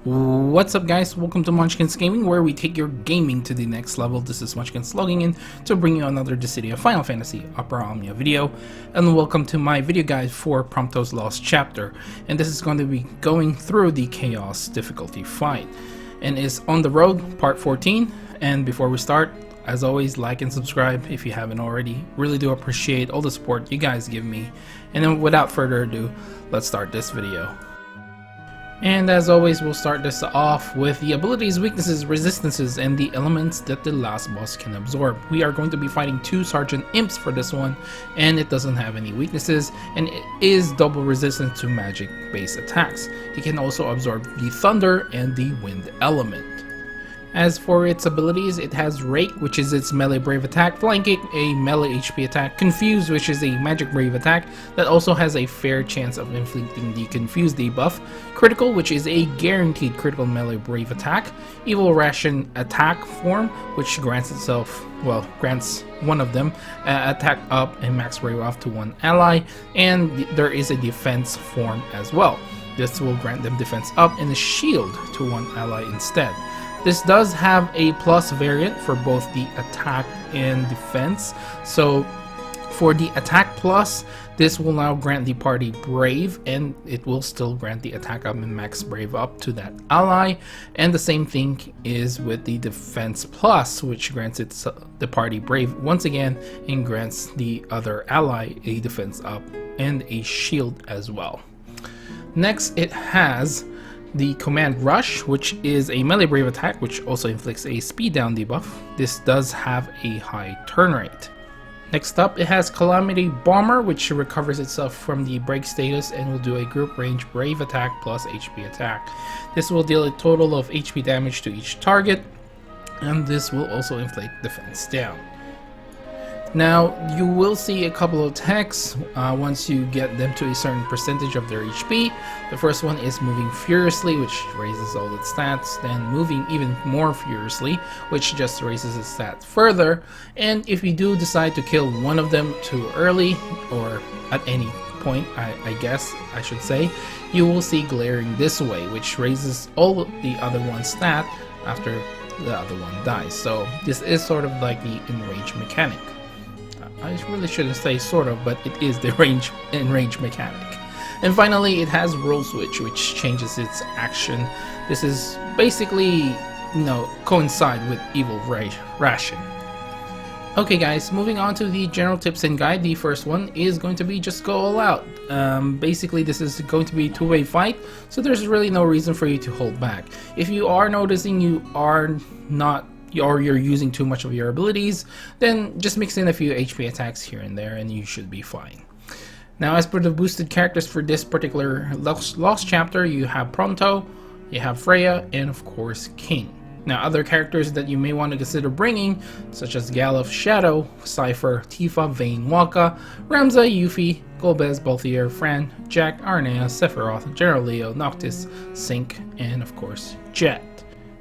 What's up, guys? Welcome to Monchkinz Gaming, where we take your gaming to the next level. This is Monchkinz logging in to bring you another Dissidia Final Fantasy Opera Omnia video, and welcome to my video guide for Prompto's Lost Chapter. And this is going to be going through the Chaos difficulty fight, and is On the Road Part 14. And before we start, as always, like and subscribe if you haven't already. Really do appreciate all the support you guys give me. And then without further ado, let's start this video. And as always, we'll start this off with the abilities, weaknesses, resistances, and the elements that the last boss can absorb. We are going to be fighting two Sergeant Imps for this one, and it doesn't have any weaknesses, and it is double resistant to magic based attacks. It can also absorb the thunder and the wind element. As for its abilities, it has Rake, which is its melee brave attack, Flanking, a melee HP attack, Confuse, which is a magic brave attack that also has a fair chance of inflicting the Confuse debuff, Critical, which is a guaranteed critical melee brave attack, Evil Ration attack form, which grants one of them attack up and max brave off to one ally, and there is a defense form as well. This will grant them defense up and a shield to one ally instead. This does have a plus variant for both the attack and defense. So for the attack plus, this will now grant the party brave, and it will still grant the attack up and max brave up to that ally. And the same thing is with the defense plus, which grants the party brave once again and grants the other ally a defense up and a shield as well. Next, it has the Command Rush, which is a melee brave attack which also inflicts a speed down debuff. This does have a high turn rate. Next up, it has Calamity Bomber, which recovers itself from the break status and will do a group range brave attack plus HP attack. This will deal a total of HP damage to each target, and this will also inflict defense down. Now, you will see a couple of attacks once you get them to a certain percentage of their HP. The first one is Moving Furiously, which raises all its stats, then Moving Even More Furiously, which just raises its stats further. And if you do decide to kill one of them too early, or at any point, I guess I should say, you will see Glaring This Way, which raises all of the other one's stat after the other one dies. So this is sort of like the in-range mechanic. I really shouldn't say sort of, but it is the in-range mechanic. And finally, it has Roll Switch, which changes its action. This is basically, coincide with Evil Ration. Okay guys, moving on to the general tips and guide. The first one is going to be just go all out. Basically, this is going to be a two-way fight, so there's really no reason for you to hold back. If you are noticing you are not, or you're using too much of your abilities, then just mix in a few HP attacks here and there and you should be fine. Now, as per the boosted characters for this particular Lost Chapter, you have Prompto, you have Freya, and of course King. Now, other characters that you may want to consider bringing, such as Galuf, Shadow, Cypher, Tifa, Vayne, Waka, Ramza, Yuffie, Golbez, Balthier, Fran, Jack, Arnea, Sephiroth, General Leo, Noctis, Sync, and of course Jet.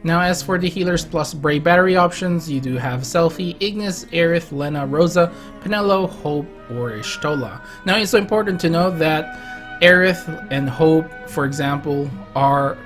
Now, as for the healers plus Brave battery options, you do have Selphie, Ignis, Aerith, Lena, Rosa, Penelo, Hope, or Y'shtola. Now, it's important to know that Aerith and Hope, for example, are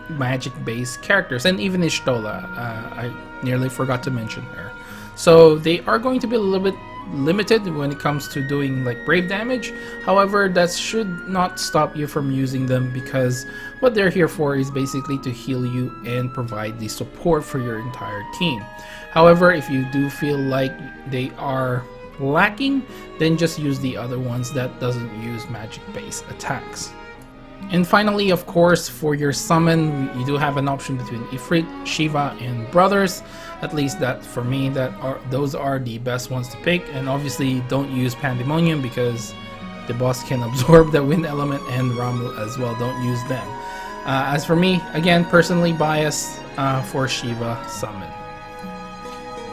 magic-based characters, and even Y'shtola, I nearly forgot to mention her. So they are going to be a little bit limited when it comes to doing like brave damage. However, that should not stop you from using them, because what they're here for is basically to heal you and provide the support for your entire team. However, if you do feel like they are lacking, then just use the other ones that doesn't use magic based attacks. And finally, of course, for your summon, you do have an option between Ifrit, Shiva, and Brothers. At least that, for me, those are the best ones to pick. And obviously, don't use Pandemonium because the boss can absorb the wind element, and Ramu as well. Don't use them. As for me, again, personally biased for Shiva summon.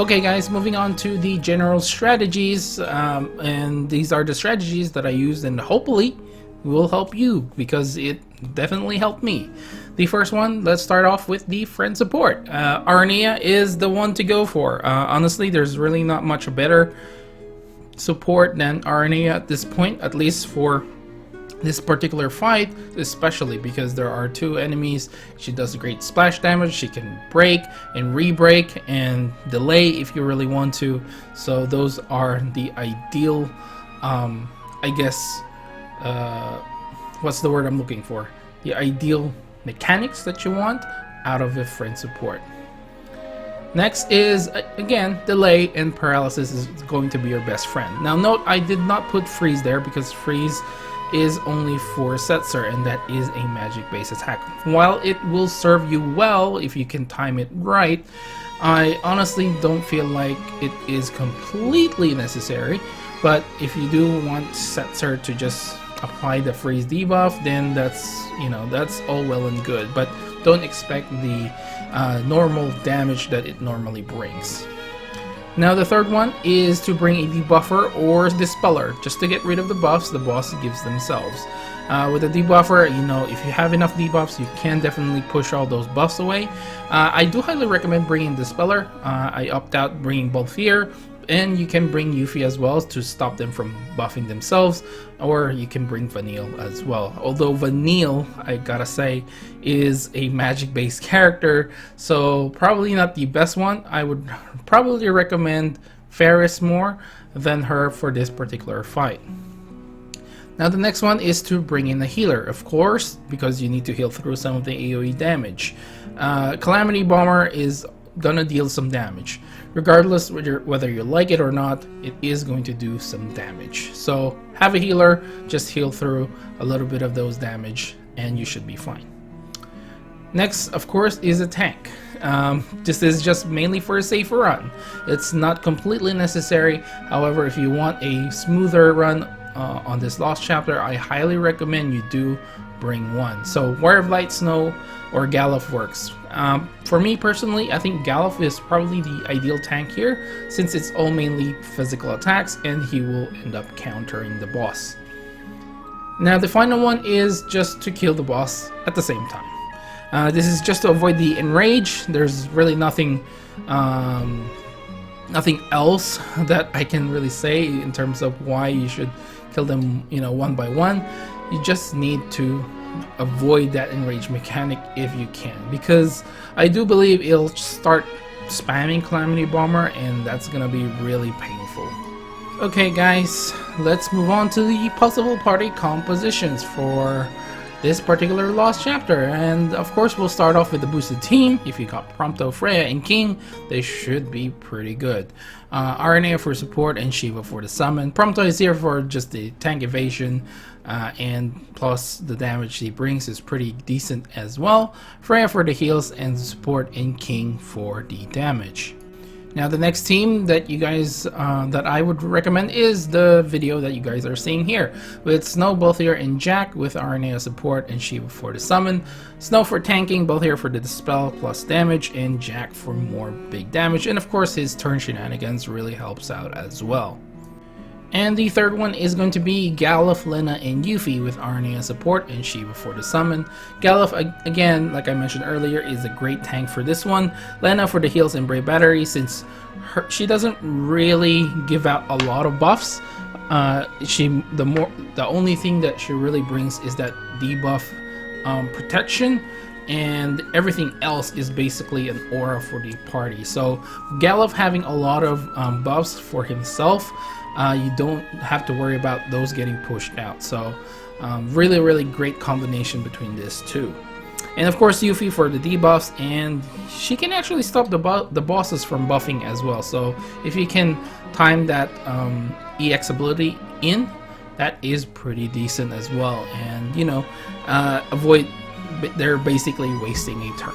Okay guys, moving on to the general strategies, and these are the strategies that I used and hopefully will help you, because it definitely helped me. The first one, let's start off with the friend support. Arnea is the one to go for. Honestly, there's really not much better support than Arnea at this point, at least for This particular fight, especially because there are two enemies, she does great splash damage. She can break and re-break and delay if you really want to. So those are the ideal, I guess, what's the word I'm looking for? The ideal mechanics that you want out of a friend support. Next is, again, delay and paralysis is going to be your best friend. Now note, I did not put freeze there because freeze is only for Setzer, and that is a magic based attack. While it will serve you well if you can time it right, I honestly don't feel like it is completely necessary. But if you do want Setzer to just apply the freeze debuff, then that's, you know, that's all well and good, but don't expect the normal damage that it normally brings. Now the third one is to bring a debuffer or dispeller, just to get rid of the buffs the boss gives themselves. With a debuffer, you know, if you have enough debuffs, you can definitely push all those buffs away. I do highly recommend bringing dispeller. I opt out bringing both here, and you can bring Yuffie as well to stop them from buffing themselves, or you can bring Vanille as well. Although Vanille, I gotta say, is a magic based character, so probably not the best one. I would probably recommend Ferris more than her for this particular fight. Now the next one is to bring in a healer, of course, because you need to heal through some of the AoE damage. Calamity Bomber is gonna deal some damage. Regardless whether you like it or not, it is going to do some damage. So have a healer, just heal through a little bit of those damage and you should be fine. Next, of course, is a tank. This is just mainly for a safer run. It's not completely necessary. However, if you want a smoother run on this Lost Chapter, I highly recommend you do bring one. So Warrior of Light, Snow, or Galuf works. For me personally, I think Galuf is probably the ideal tank here, since it's all mainly physical attacks and he will end up countering the boss. Now the final one is just to kill the boss at the same time. This is just to avoid the enrage. There's really nothing else that I can really say in terms of why you should kill them, you know, one by one. You just need to avoid that enrage mechanic if you can, because I do believe it'll start spamming Calamity Bomber and that's gonna be really painful. Okay guys, let's move on to the possible party compositions for this particular Lost Chapter, and of course we'll start off with the boosted team. If you got Prompto, Freya, and King, they should be pretty good. RNA for support and Shiva for the summon. Prompto is here for just the tank evasion, and plus the damage he brings is pretty decent as well. Freya for the heals and support, and King for the damage. Now the next team that you guys that I would recommend is the video that you guys are seeing here, with Snow, Balthier, and Jack with RNA support and Shiva for the summon. Snow for tanking, Balthier for the dispel plus damage, and Jack for more big damage, and of course his turn shenanigans really helps out as well. And the third one is going to be Galuf, Lena, and Yuffie with RNA support and Shiva for the summon. Galuf, again, like I mentioned earlier, is a great tank for this one. Lena for the heals and Brave Battery, since she doesn't really give out a lot of buffs. The only thing that she really brings is that debuff protection, and everything else is basically an aura for the party. So Galuf having a lot of buffs for himself, you don't have to worry about those getting pushed out. So really great combination between these two. And of course Yuffie for the debuffs, and she can actually stop the bosses from buffing as well. So if you can time that EX ability in, that is pretty decent as well. And you know, avoid, they're basically wasting a turn.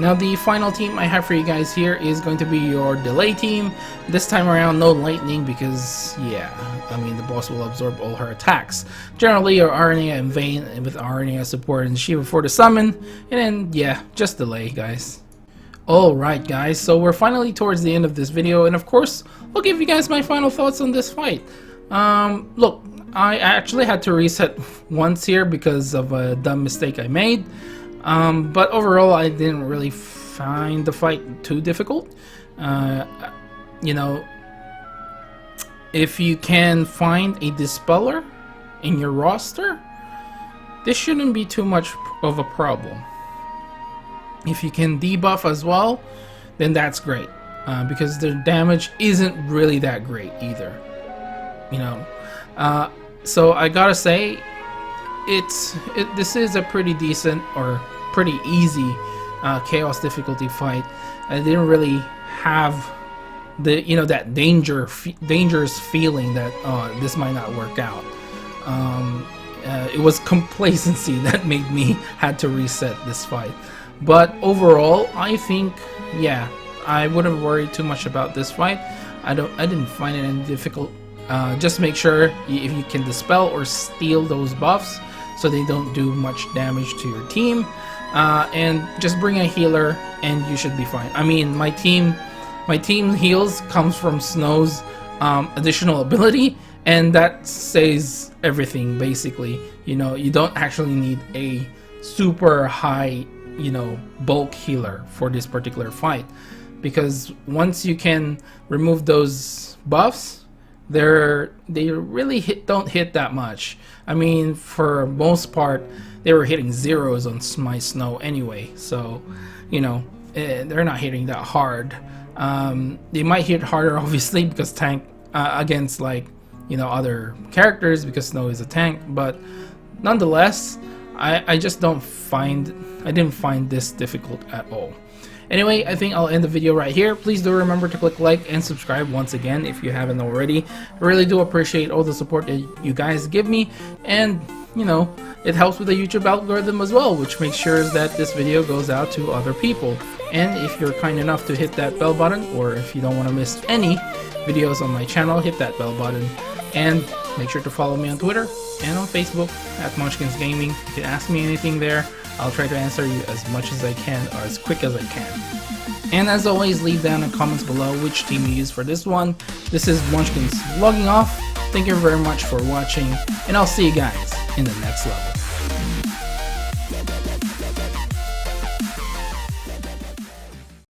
Now the final team I have for you guys here is going to be your delay team. This time around no lightning because, yeah, I mean the boss will absorb all her attacks. Generally your Arnia and Vayne with Arnia support and Shiva for the summon, and then yeah, just delay guys. Alright guys, so we're finally towards the end of this video, and of course I'll give you guys my final thoughts on this fight. Look, I actually had to reset once here because of a dumb mistake I made. But overall, I didn't really find the fight too difficult. You know, if you can find a dispeller in your roster, this shouldn't be too much of a problem. If you can debuff as well, then that's great, because the damage isn't really that great either, you know. So I gotta say, this is a pretty decent or pretty easy chaos difficulty fight. I didn't really have the, you know, that dangerous feeling that this might not work out. It was complacency that made me had to reset this fight. But overall, I think, yeah, I wouldn't worry too much about this fight. I didn't find it any difficult. Just make sure if you can dispel or steal those buffs so they don't do much damage to your team, and just bring a healer and you should be fine. I mean, my team heals comes from Snow's additional ability, and that says everything basically. You know, you don't actually need a super high, you know, bulk healer for this particular fight, because once you can remove those buffs, they really don't hit that much. I mean, for most part, they were hitting zeros on my Snow anyway, so, you know, they're not hitting that hard. They might hit harder, obviously, because tank against, like, you know, other characters, because Snow is a tank, but nonetheless, I just didn't find this difficult at all. Anyway, I think I'll end the video right here. Please do remember to click like and subscribe once again if you haven't already. I really do appreciate all the support that you guys give me, and, you know, it helps with the YouTube algorithm as well, which makes sure that this video goes out to other people. And if you're kind enough to hit that bell button, or if you don't want to miss any videos on my channel, hit that bell button. And make sure to follow me on Twitter and on Facebook at Monchkinz Gaming. You can ask me anything there. I'll try to answer you as much as I can, or as quick as I can. And as always, leave down in the comments below which team you use for this one. This is Monchkinz logging off. Thank you very much for watching, and I'll see you guys in the next level.